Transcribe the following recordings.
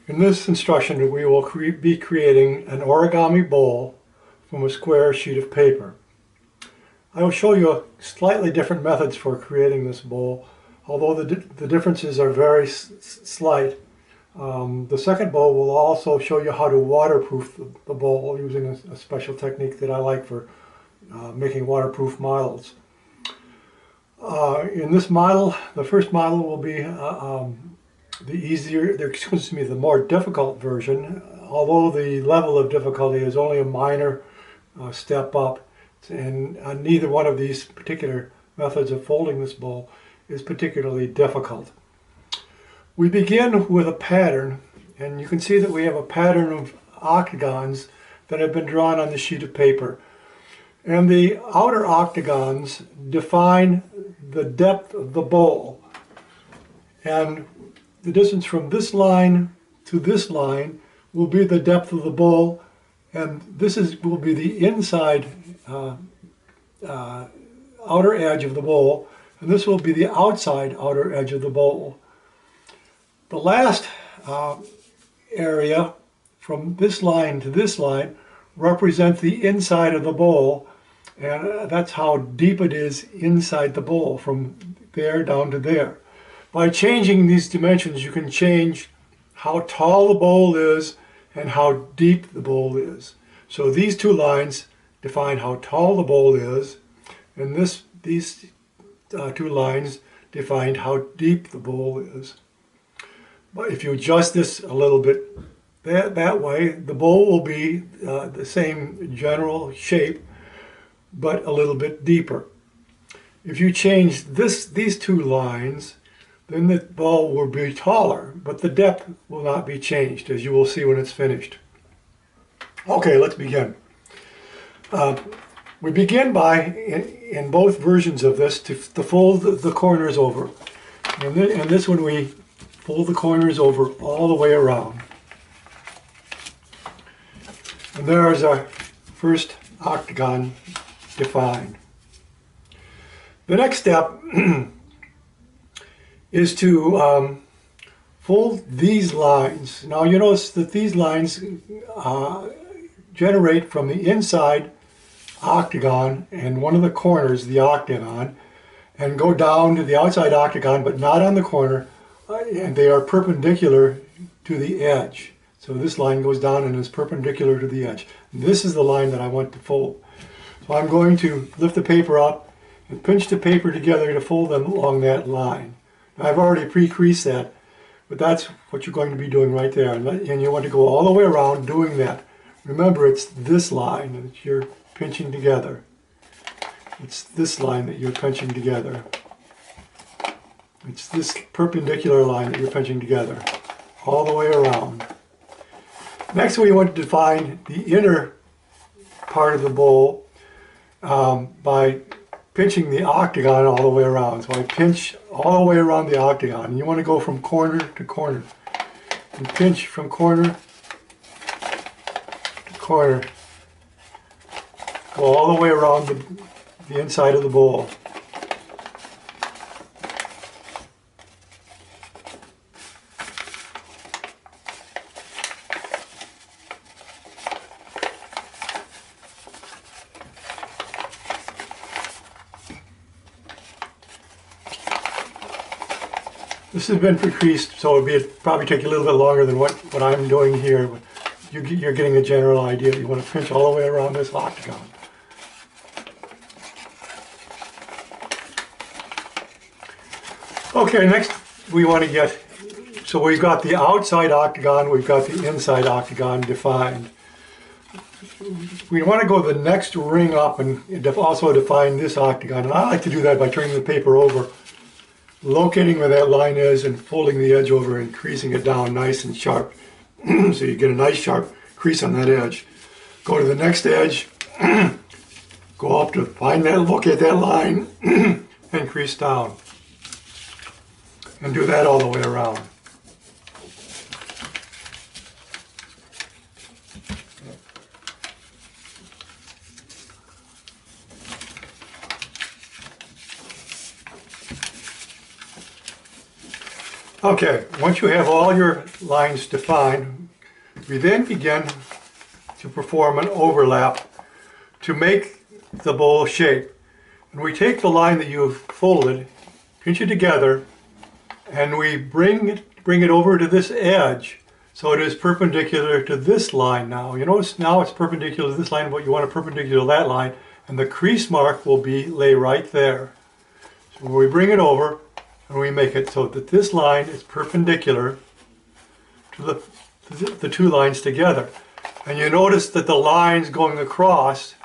In this instruction, we will be creating an origami bowl from a square sheet of paper. I will show you slightly different methods for creating this bowl, although the differences are very slight. The second bowl will also show you how to waterproof the bowl using a special technique that I like for making waterproof models. In this model, the first model will be the more difficult version, although the level of difficulty is only a minor step up, and neither one of these particular methods of folding this bowl is particularly difficult. We begin with a pattern, and you can see that we have a pattern of octagons that have been drawn on the sheet of paper. And the outer octagons define the depth of the bowl. And the distance from this line to this line will be the depth of the bowl, and this will be the inside outer edge of the bowl, and this will be the outside outer edge of the bowl. The last area from this line to this line represents the inside of the bowl, and that's how deep it is inside the bowl from there down to there. By changing these dimensions, you can change how tall the bowl is and how deep the bowl is. So these two lines define how tall the bowl is, and these two lines define how deep the bowl is. But if you adjust this a little bit that way, the bowl will be the same general shape, but a little bit deeper. If you change these two lines, then the bowl will be taller, but the depth will not be changed, as you will see when it's finished. Okay, let's begin. We begin by, in both versions of this, to fold the corners over. And this one we fold the corners over all the way around. And there's our first octagon defined. The next step is to fold these lines. Now you notice that these lines generate from the inside octagon and one of the corners, the octagon, and go down to the outside octagon, but not on the corner, and they are perpendicular to the edge. So this line goes down and is perpendicular to the edge. This is the line that I want to fold. So I'm going to lift the paper up and pinch the paper together to fold them along that line. Now, I've already pre-creased that, but that's what you're going to be doing right there. And you want to go all the way around doing that. Remember, it's this line that you're pinching together. It's this line that you're pinching together. It's this perpendicular line that you're pinching together, all the way around. Next, we want to define the inner part of the bowl by pinching the octagon all the way around. So I pinch all the way around the octagon. And you want to go from corner to corner. And pinch from corner to corner. Go all the way around the inside of the bowl. This has been pre-creased, so it'd probably take a little bit longer than what I'm doing here, but you're getting a general idea. You want to pinch all the way around this octagon. Okay, next we want to get, so we've got the outside octagon, we've got the inside octagon defined. We want to go the next ring up and also define this octagon, and I like to do that by turning the paper over, locating where that line is and folding the edge over and creasing it down nice and sharp. So you get a nice sharp crease on that edge. Go to the next edge, go up to find that, locate that line, and crease down. And do that all the way around. Okay, once you have all your lines defined, we then begin to perform an overlap to make the bowl shape. And we take the line that you've folded, pinch it together, and we bring it over to this edge so it is perpendicular to this line now. You notice now it's perpendicular to this line, but you want it perpendicular to that line, and the crease mark will lay right there. So we bring it over and we make it so that this line is perpendicular to the two lines together. And you notice that the lines going across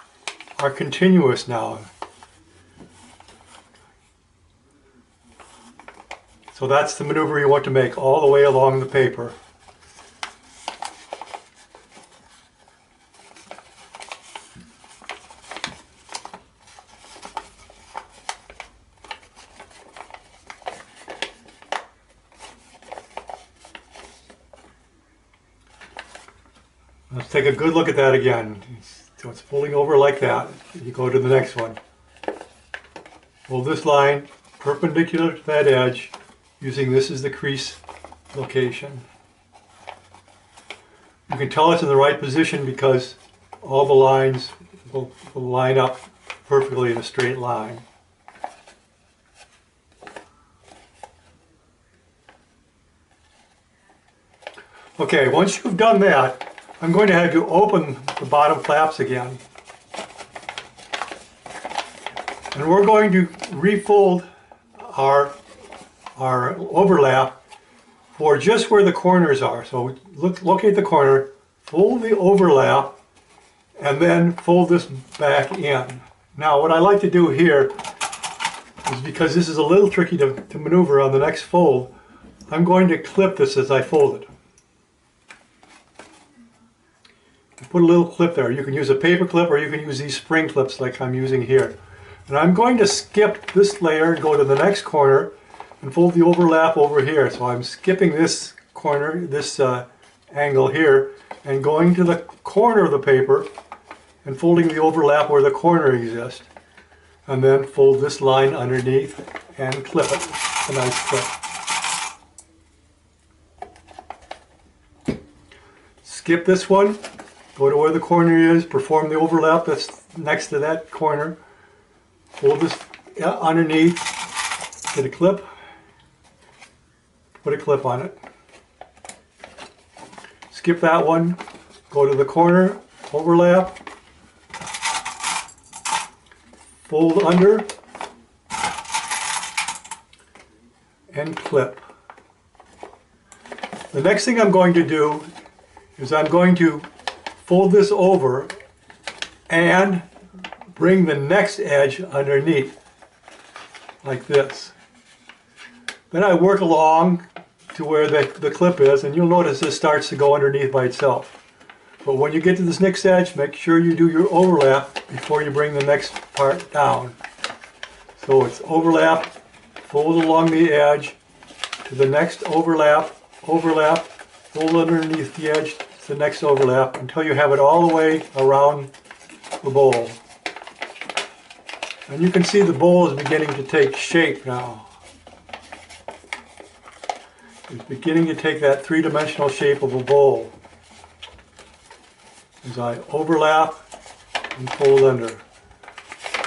are continuous now. So that's the maneuver you want to make all the way along the paper. Let's take a good look at that again. So it's folding over like that. You go to the next one. Fold this line perpendicular to that edge, using this as the crease location. You can tell it's in the right position because all the lines will line up perfectly in a straight line. Okay, once you've done that, I'm going to have you open the bottom flaps again. And we're going to refold our overlap for just where the corners are. So locate the corner, fold the overlap, and then fold this back in. Now what I like to do here is, because this is a little tricky to maneuver on the next fold, I'm going to clip this as I fold it. Put a little clip there. You can use a paper clip or you can use these spring clips like I'm using here. And I'm going to skip this layer and go to the next corner and fold the overlap over here. So I'm skipping this corner, this angle here, and going to the corner of the paper and folding the overlap where the corner exists. And then fold this line underneath and clip it. A nice clip. Skip this one. Go to where the corner is, perform the overlap that's next to that corner. Fold this underneath, get a clip, put a clip on it. Skip that one, go to the corner, overlap, fold under, and clip. The next thing I'm going to do is I'm going to fold this over and bring the next edge underneath, like this. Then I work along to where the clip is, and you'll notice this starts to go underneath by itself. But when you get to this next edge, make sure you do your overlap before you bring the next part down. So it's overlap, fold along the edge, to the next overlap, overlap, fold underneath the edge, the next overlap, until you have it all the way around the bowl. And you can see the bowl is beginning to take shape now. It's beginning to take that three-dimensional shape of a bowl as I overlap and fold under.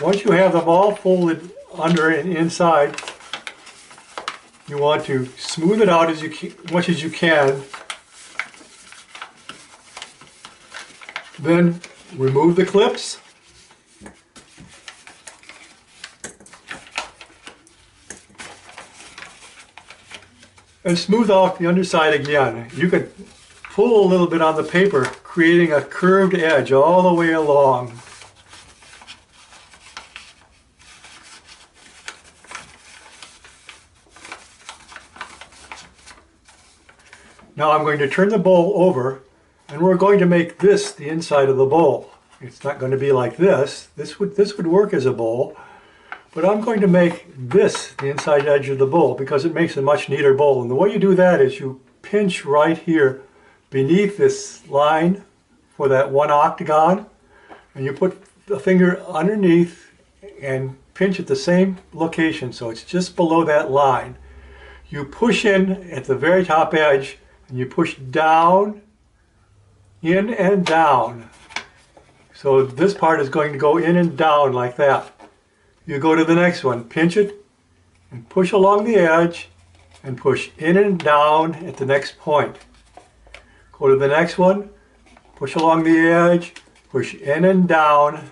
Once you have them all folded under and inside, you want to smooth it out as much as you can. Then remove the clips. And smooth out the underside again. You can pull a little bit on the paper, creating a curved edge all the way along. Now I'm going to turn the bowl over, and we're going to make this the inside of the bowl. It's not going to be like this. This would work as a bowl, but I'm going to make this the inside edge of the bowl because it makes a much neater bowl. And the way you do that is you pinch right here beneath this line for that one octagon, and you put the finger underneath and pinch at the same location, so it's just below that line. you push in at the very top edge and you push down, in and down. So this part is going to go in and down like that. You go to the next one, pinch it and push along the edge and push in and down at the next point. Go to the next one, push along the edge, push in and down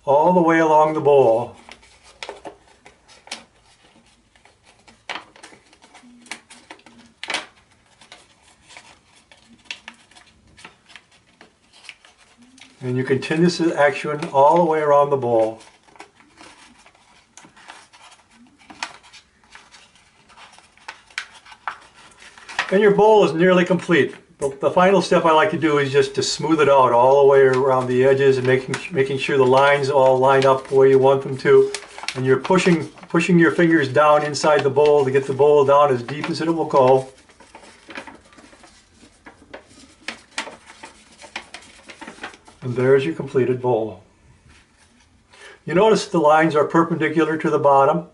all the way along the bowl. And you continue this action all the way around the bowl. And your bowl is nearly complete. The final step I like to do is just to smooth it out all the way around the edges and making sure the lines all line up the way you want them to. And you're pushing your fingers down inside the bowl to get the bowl down as deep as it will go. And there's your completed bowl. You notice the lines are perpendicular to the bottom.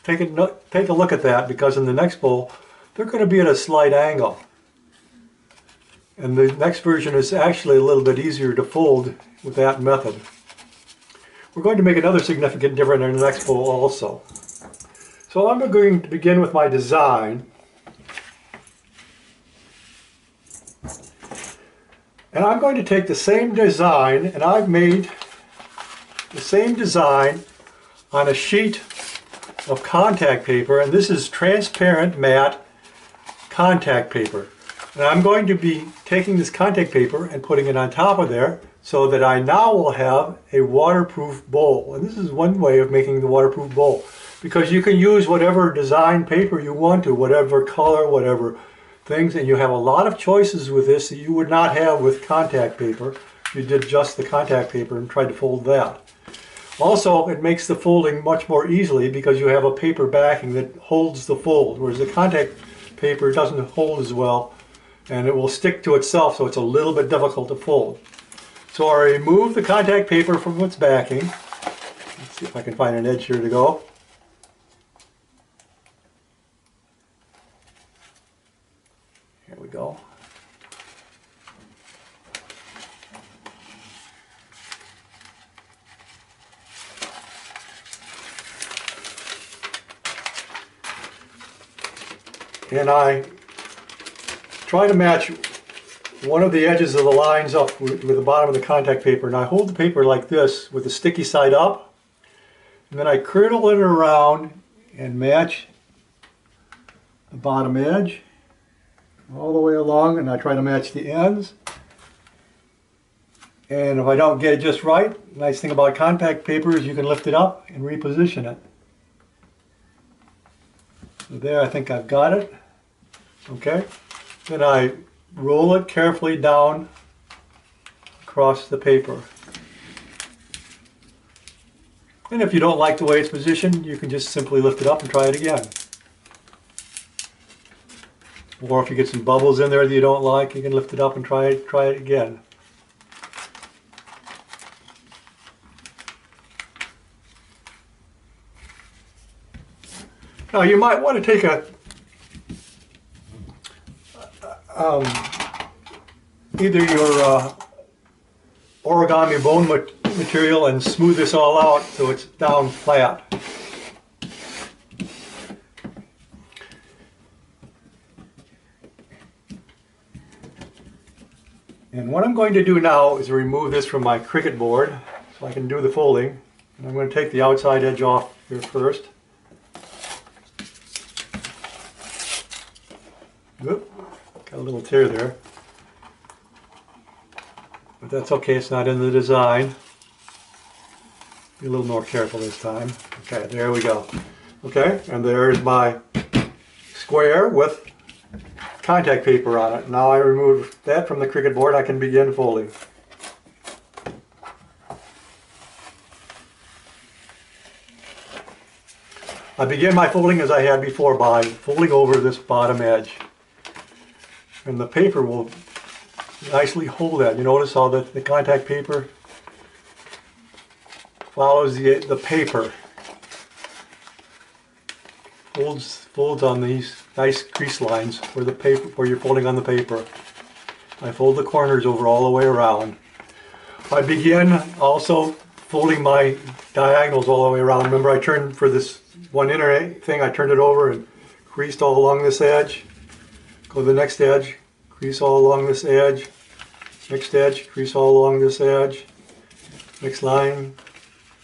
Take a look at that, because in the next bowl they're going to be at a slight angle. And the next version is actually a little bit easier to fold with that method. We're going to make another significant difference in the next bowl also. So I'm going to begin with my design. And I'm going to take the same design, and I've made the same design on a sheet of contact paper, and this is transparent matte contact paper. And I'm going to be taking this contact paper and putting it on top of there so that I now will have a waterproof bowl. And this is one way of making the waterproof bowl, because you can use whatever design paper you want to, whatever color, whatever things, and you have a lot of choices with this that you would not have with contact paper if you did just the contact paper and tried to fold that. Also, it makes the folding much more easily because you have a paper backing that holds the fold, whereas the contact paper doesn't hold as well and it will stick to itself, so it's a little bit difficult to fold. So I remove the contact paper from its backing. Let's see if I can find an edge here to go. Here we go. And I try to match one of the edges of the lines up with the bottom of the contact paper, and I hold the paper like this with the sticky side up, and then I curdle it around and match the bottom edge all the way along, and I try to match the ends. And if I don't get it just right, the nice thing about contact paper is you can lift it up and reposition it. So there, I think I've got it. Okay, then I roll it carefully down across the paper. And if you don't like the way it's positioned, you can just simply lift it up and try it again. Or if you get some bubbles in there that you don't like, you can lift it up and try it again. Now you might want to take either your origami bone material and smooth this all out so it's down flat. And what I'm going to do now is remove this from my Cricut board so I can do the folding. And I'm going to take the outside edge off here first. Oop, got a little tear there. But that's okay, it's not in the design. Be a little more careful this time. Okay, there we go. Okay, and there's my square with contact paper on it. Now I remove that from the Cricut board, I can begin folding. I begin my folding as I had before by folding over this bottom edge. And the paper will nicely hold that. You notice how the contact paper follows the paper. folds on these nice crease lines where the paper, where you're folding on the paper. I fold the corners over all the way around. I begin also folding my diagonals all the way around. Remember, I turned for this one inner thing, I turned it over and creased all along this edge. Go to the next edge, crease all along this edge. Next edge, crease all along this edge. Next line,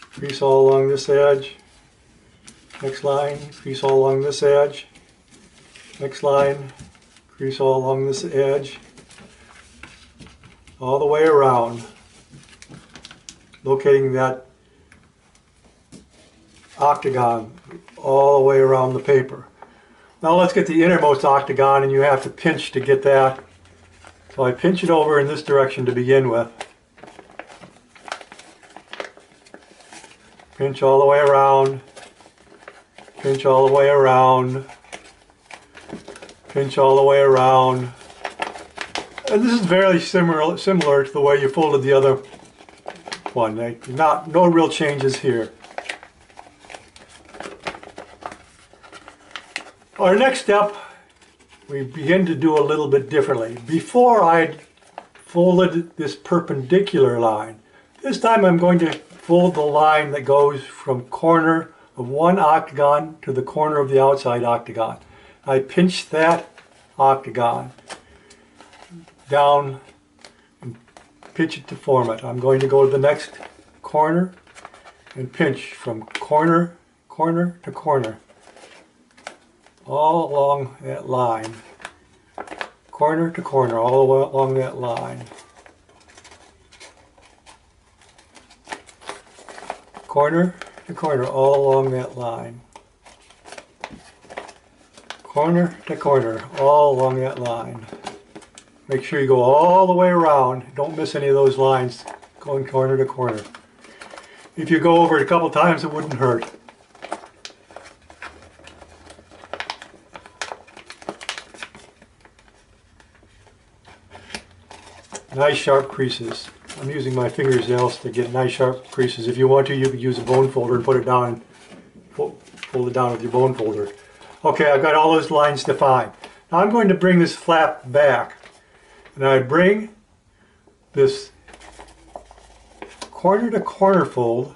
crease all along this edge. Next line, crease all along this edge. Next line, crease all along this edge. All the way around, locating that octagon all the way around the paper. Now let's get the innermost octagon, and you have to pinch to get that. So I pinch it over in this direction to begin with. Pinch all the way around. Pinch all the way around. Pinch all the way around. And this is very similar to the way you folded the other one. No real changes here. Our next step, we begin to do a little bit differently. Before I folded this perpendicular line, this time I'm going to fold the line that goes from corner of one octagon to the corner of the outside octagon. I pinch that octagon down and pinch it to form it. I'm going to go to the next corner and pinch from corner to corner all along that line, corner to corner, all the way along that line, corner to corner, all along that line, corner to corner, all along that line. Make sure you go all the way around. Don't miss any of those lines going corner to corner. If you go over it a couple times, it wouldn't hurt. Nice sharp creases. I'm using my fingernails to get nice sharp creases. If you want to, you could use a bone folder and put it down, fold it down with your bone folder. Okay, I've got all those lines defined. Now I'm going to bring this flap back. And I bring this corner to corner fold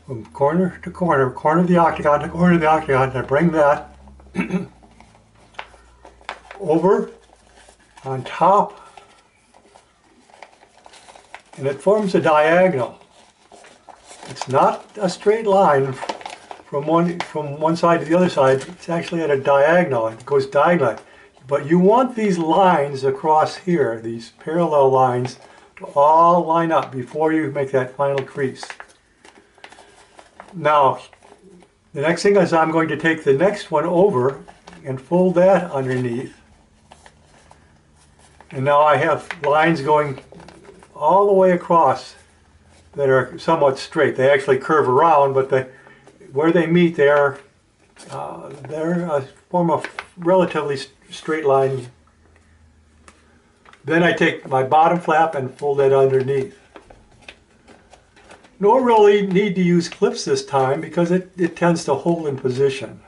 from corner to corner, corner of the octagon to corner of the octagon, and I bring that over on top, and it forms a diagonal. It's not a straight line from one side to the other side. It's actually at a diagonal. It goes diagonal. But you want these lines across here, these parallel lines, to all line up before you make that final crease. Now, the next thing is I'm going to take the next one over and fold that underneath. And now I have lines going all the way across that are somewhat straight. They actually curve around, but where they meet, they're a form of relatively straight line. Then I take my bottom flap and fold it underneath. No really need to use clips this time because it tends to hold in position.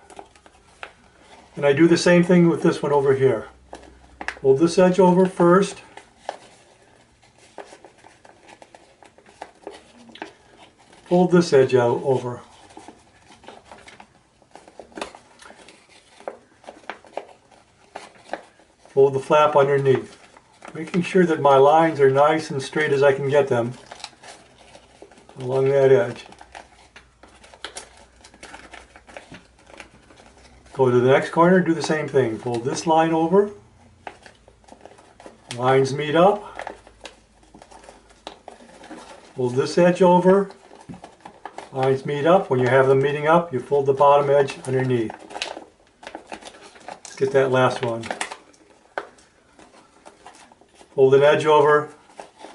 And I do the same thing with this one over here. Fold this edge over first. Fold this edge out over. Fold the flap underneath, making sure that my lines are nice and straight as I can get them along that edge. Go to the next corner, do the same thing. Fold this line over, lines meet up. Fold this edge over, lines meet up. When you have them meeting up, you fold the bottom edge underneath. Let's get that last one. Fold an edge over,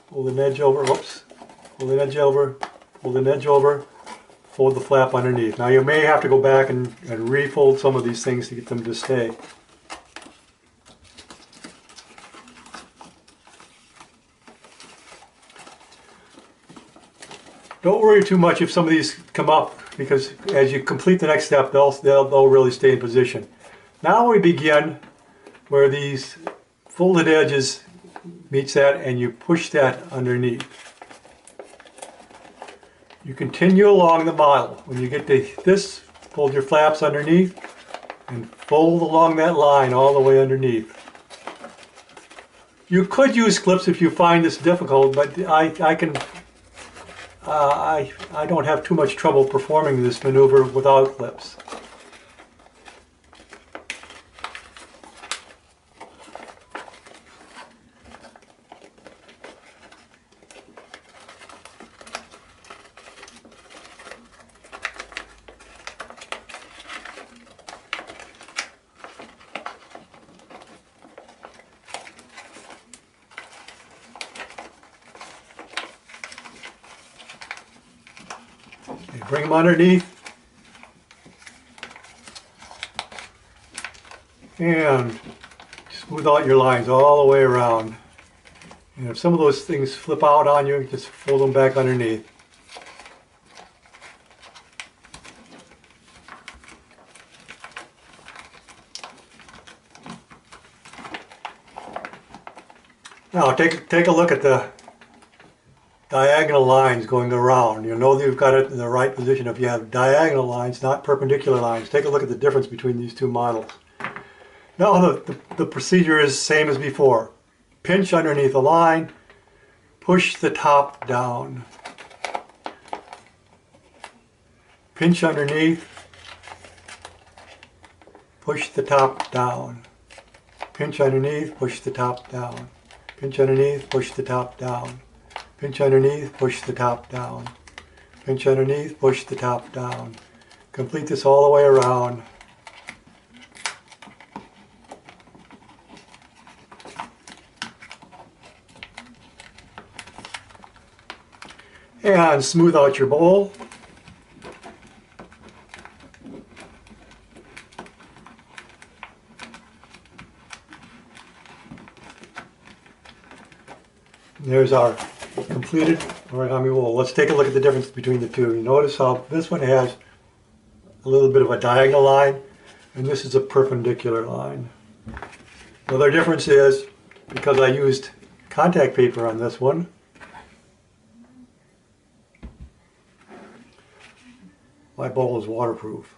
fold an edge over, whoops, fold an edge over, fold an edge over, fold the flap underneath. Now you may have to go back and refold some of these things to get them to stay. Don't worry too much if some of these come up, because as you complete the next step, they'll really stay in position. Now we begin where these folded edges meets that, and you push that underneath. You continue along the model. When you get to this, fold your flaps underneath and fold along that line all the way underneath. You could use clips if you find this difficult, but I don't have too much trouble performing this maneuver without clips. Bring them underneath and smooth out your lines all the way around. And if some of those things flip out on you, just fold them back underneath. Now take a look at the diagonal lines going around. You'll know that you've got it in the right position if you have diagonal lines, not perpendicular lines. Take a look at the difference between these two models. Now the procedure is the same as before. Pinch underneath a line, push the top down. Pinch underneath, push the top down. Pinch underneath, push the top down. Pinch underneath, push the top down. Pinch underneath, push the top down. Pinch underneath, push the top down. Complete this all the way around. And smooth out your bowl. There's our completed origami bowl. Let's take a look at the difference between the two. You notice how this one has a little bit of a diagonal line, and this is a perpendicular line. The other difference is, because I used contact paper on this one, my bowl is waterproof.